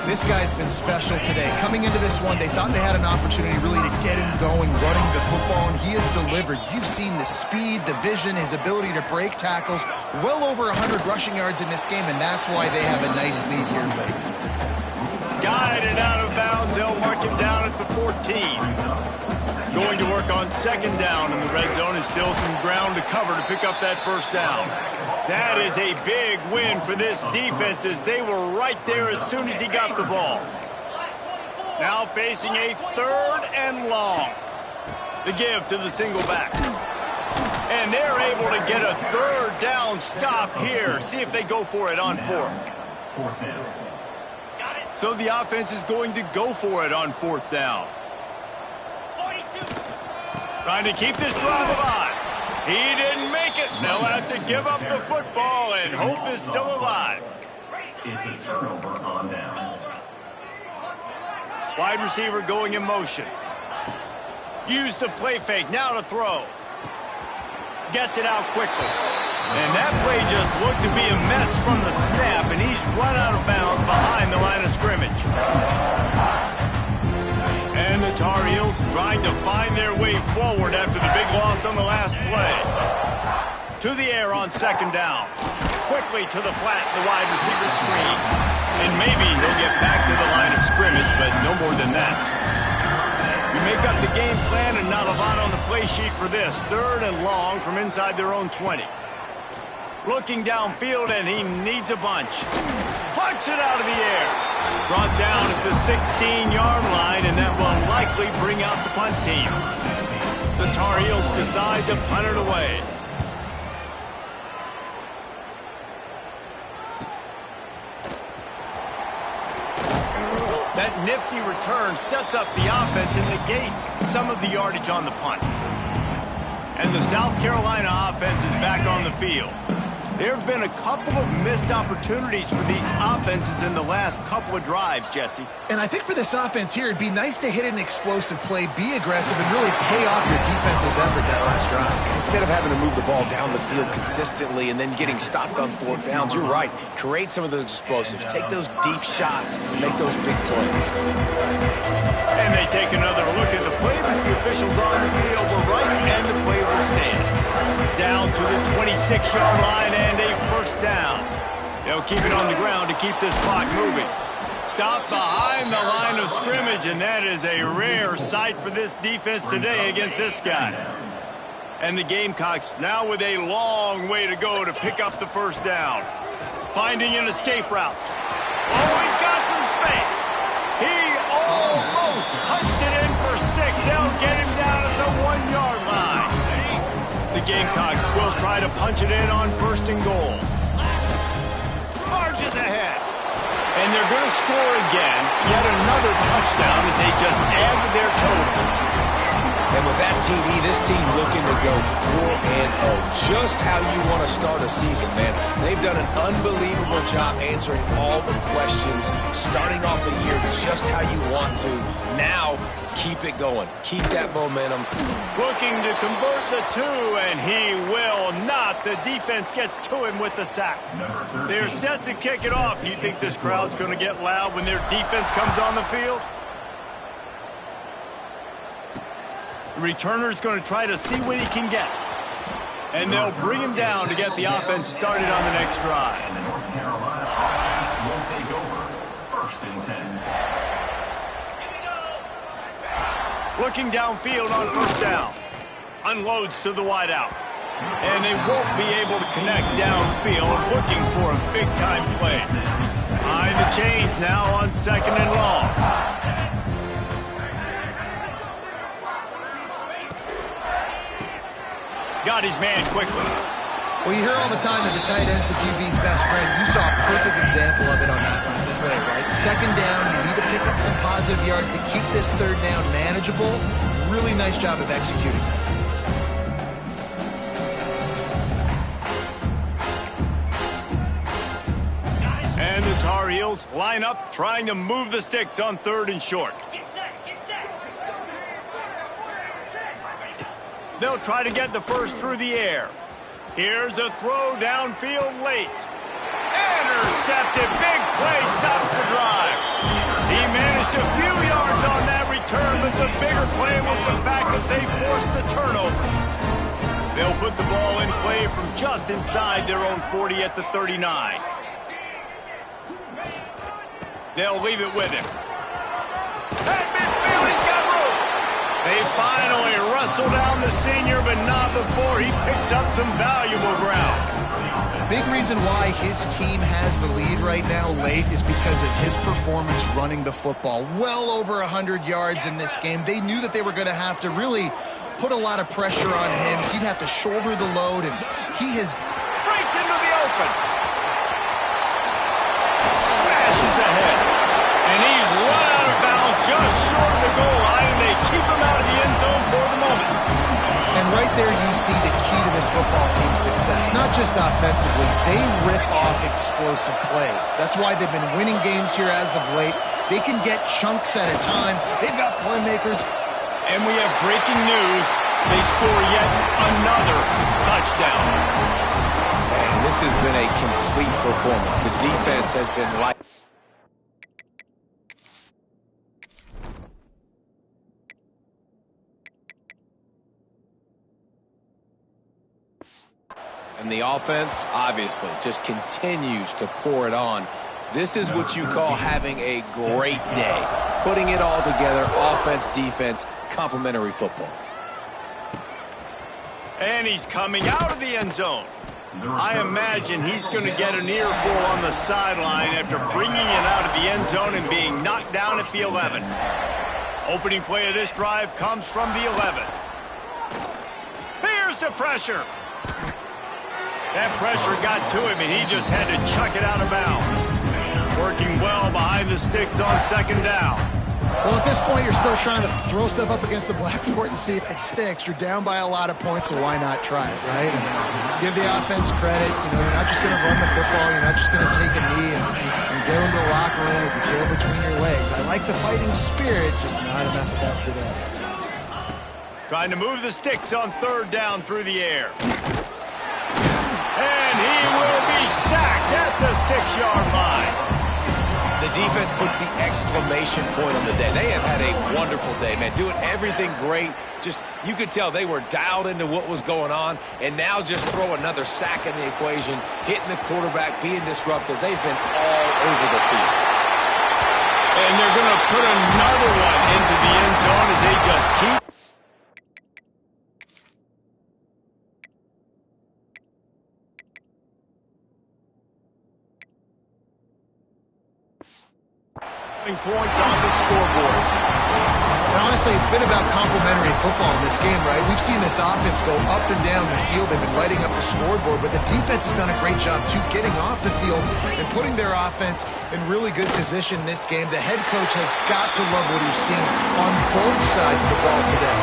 This guy's been special today. Coming into this one, they thought they had an opportunity really to get him going, running the football, and he has delivered. You've seen the speed, the vision, his ability to break tackles. Well over 100 rushing yards in this game, and that's why they have a nice lead here late. Guided out of bounds. They'll mark him down at the 14. Going to work on 2nd down in the red zone, and still some ground to cover to pick up that 1st down. That is a big win for this defense as they were right there as soon as he got the ball. Now facing a 3rd and long. The give to the single back. And they're able to get a 3rd down stop here. See if they go for it on 4th. So the offense is going to go for it on 4th down. Trying to keep this drive alive. He didn't make it. They'll have to give up the football, and hope is still alive. It's a turnover on downs. Wide receiver going in motion. Use the play fake. Now to throw. Gets it out quickly. And that play just looked to be a mess from the snap, and he's run out of bounds behind the line of scrimmage. And the Tar Heels trying to find their way forward after the big loss on the last play. To the air on 2nd down. Quickly to the flat, the wide receiver screen. And maybe he'll get back to the line of scrimmage, but no more than that. You make up the game plan and not a lot on the play sheet for this. 3rd and long from inside their own 20. Looking downfield, and he needs a bunch. Punts it out of the air. Brought down at the 16-yard line, and that will likely bring out the punt team. The Tar Heels decide to punt it away. That nifty return sets up the offense and negates some of the yardage on the punt. And the South Carolina offense is back on the field. There have been a couple of missed opportunities for these offenses in the last couple of drives, Jesse. And I think for this offense here, it'd be nice to hit an explosive play, be aggressive, and really pay off your defense's effort that last drive. And instead of having to move the ball down the field consistently and then getting stopped on 4th downs, you're right. Create some of those explosives. Take those deep shots and make those big plays. And they take another look at the play, but the officials on the field were right, and the play will stand. Down to the 26-yard line and a 1st down. They'll keep it on the ground to keep this clock moving. Stop behind the line of scrimmage, and that is a rare sight for this defense today against this guy. And the Gamecocks now with a long way to go to pick up the first down. Finding an escape route. Oh, he's got some space. He almost punched it in for 6. They'll get him down at the 1-yard line. The Gamecocks will try to punch it in on 1st and goal. Marches ahead. And they're going to score again. Yet another touchdown as they just add to their total. And with that TD, this team looking to go 4-0. Just how you want to start a season, man. They've done an unbelievable job answering all the questions, starting off the year just how you want to. Now, keep it going. Keep that momentum. Looking to convert the 2, and he will not. The defense gets to him with the sack. They're set to kick it off. You think this crowd's going to get loud when their defense comes on the field? The returner's going to try to see what he can get. And they'll bring him down to get the offense started on the next drive. And the North Carolina offense will take over. 1st and 10. Looking downfield on 1st down. Unloads to the wideout. And they won't be able to connect downfield, looking for a big-time play. Behind the chains now on 2nd and long. Got his man quickly. Well, you hear all the time that the tight end's the QB's best friend. You saw a perfect example of it on that last play, right? 2nd down, you need to pick up some positive yards to keep this 3rd down manageable. Really nice job of executing that. And the Tar Heels line up, trying to move the sticks on 3rd and short. They'll try to get the first through the air. Here's a throw downfield late. Intercepted. Big play stops the drive. He managed a few yards on that return, but the bigger play was the fact that they forced the turnover. They'll put the ball in play from just inside their own 40 at the 39. They'll leave it with him. At midfield, he's got room. They finally wrestle down the senior, but not before he picks up some valuable ground. Big reason why his team has the lead right now late is because of his performance running the football. Well over 100 yards in this game. They knew that they were going to have to really put a lot of pressure on him. He'd have to shoulder the load, and he has... Breaks into the open. Smashes ahead. And he's run out of bounds just short of the goal line, and they keep him out of the end zone for the moment. And right there you see the key to this football team's success. Not just offensively, they rip off explosive plays. That's why they've been winning games here as of late. They can get chunks at a time. They've got playmakers. And we have breaking news. They score yet another touchdown. Man, this has been a complete performance. The defense has been like... And the offense, obviously, just continues to pour it on. This is what you call having a great day. Putting it all together, offense, defense, complementary football. And he's coming out of the end zone. I imagine he's going to get an earful on the sideline after bringing it out of the end zone and being knocked down at the 11. Opening play of this drive comes from the 11. Here's the pressure. That pressure got to him, and he just had to chuck it out of bounds. Working well behind the sticks on 2nd down. Well, at this point, you're still trying to throw stuff up against the blackboard and see if it sticks. You're down by a lot of points, so why not try it, right? And give the offense credit. You know, you're not just going to run the football. You're not just going to take a knee and go into the locker room with your tail between your legs. I like the fighting spirit, just not enough of that today. Trying to move the sticks on 3rd down through the air. And he will be sacked at the 6-yard line. The defense puts the exclamation point on the day. They have had a wonderful day, man. Doing everything great. Just, you could tell they were dialed into what was going on, and now just throw another sack in the equation, hitting the quarterback, being disruptive. They've been all over the field. And they're going to put another one into the end zone as they just keep. Points on the scoreboard. And honestly, it's been about complementary football in this game, right? We've seen this offense go up and down the field. They've been lighting up the scoreboard, but the defense has done a great job, too, getting off the field and putting their offense in really good position in this game. The head coach has got to love what he's seen on both sides of the ball today.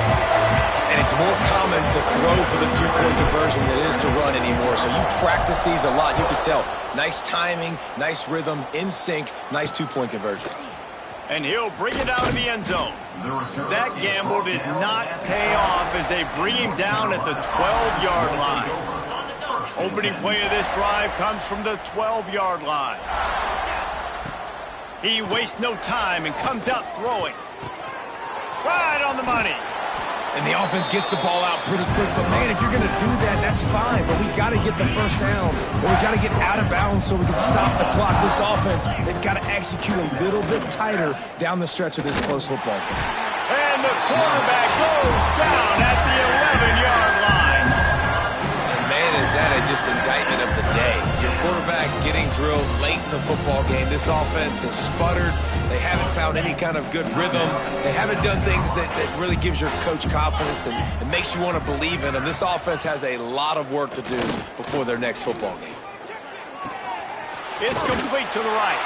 And it's more common to throw for the two-point conversion than it is to run anymore. So you practice these a lot. You can tell. Nice timing, nice rhythm, in sync, nice two-point conversion. And he'll bring it out of the end zone. That gamble did not pay off as they bring him down at the 12-yard line. Opening play of this drive comes from the 12-yard line. He wastes no time and comes out throwing. Right on the money. And the offense gets the ball out pretty quick. But, man, if you're going to do that, that's fine. But we got to get the first down. Or we got to get out of bounds so we can stop the clock. This offense, they've got to execute a little bit tighter down the stretch of this close football game. And the quarterback goes down at the 11-yard line. And, man, is that just indictment of the day. Your quarterback getting drilled late in the football game. This offense has sputtered. They haven't found any kind of good rhythm. They haven't done things that really gives your coach confidence and makes you want to believe in them. This offense has a lot of work to do before their next football game. It's complete to the right.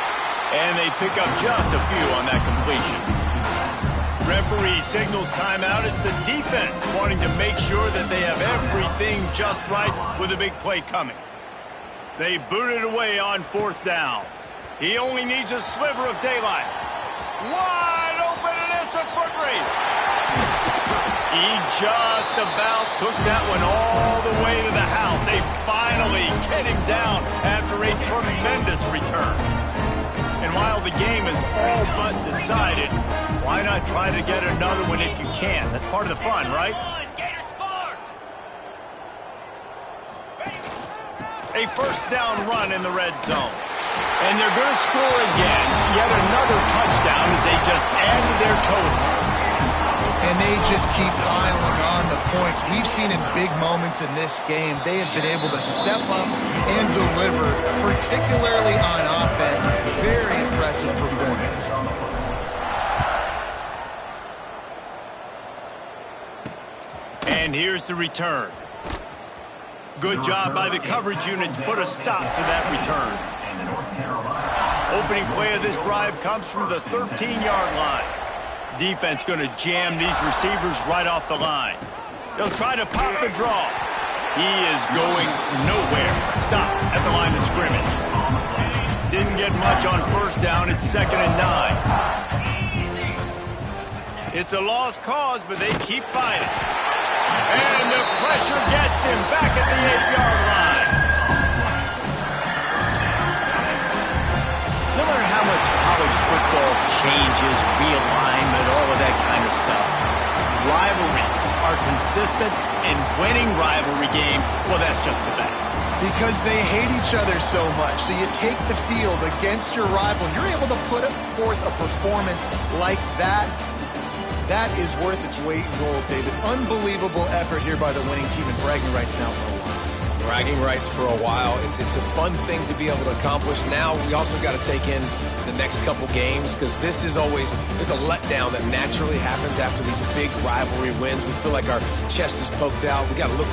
And they pick up just a few on that completion. Referee signals timeout. It's the defense wanting to make sure that they have everything just right with a big play coming. They boot it away on fourth down. He only needs a sliver of daylight. Wide open, and it's a foot race. He just about took that one all the way to the house. They finally get him down after a tremendous return. And while the game is all but decided, why not try to get another one if you can? That's part of the fun, right? A first down run in the red zone. And they're going to score again. Yet another touchdown as they just added their total. And they just keep piling on the points. We've seen in big moments in this game, they have been able to step up and deliver, particularly on offense. Very impressive performance. And here's the return. Good job by the coverage unit to put a stop to that return. Opening play of this drive comes from the 13-yard line. Defense going to jam these receivers right off the line. They'll try to pop the draw. He is going nowhere. Stop at the line of scrimmage. Didn't get much on first down. It's 2nd and 9. It's a lost cause, but they keep fighting. And the pressure gets him back at the 8-yard line. No matter how much college football changes, realignment, all of that kind of stuff, rivalries are consistent, and winning rivalry games, well, that's just the best. Because they hate each other so much. So you take the field against your rival, you're able to put forth a performance like that. That is worth its weight in gold, David. Unbelievable effort here by the winning team, and bragging rights now for a while. Bragging rights for a while. It's a fun thing to be able to accomplish. Now we also got to take in the next couple games, because this is always, there's a letdown that naturally happens after these big rivalry wins. We feel like our chest is poked out. We got to look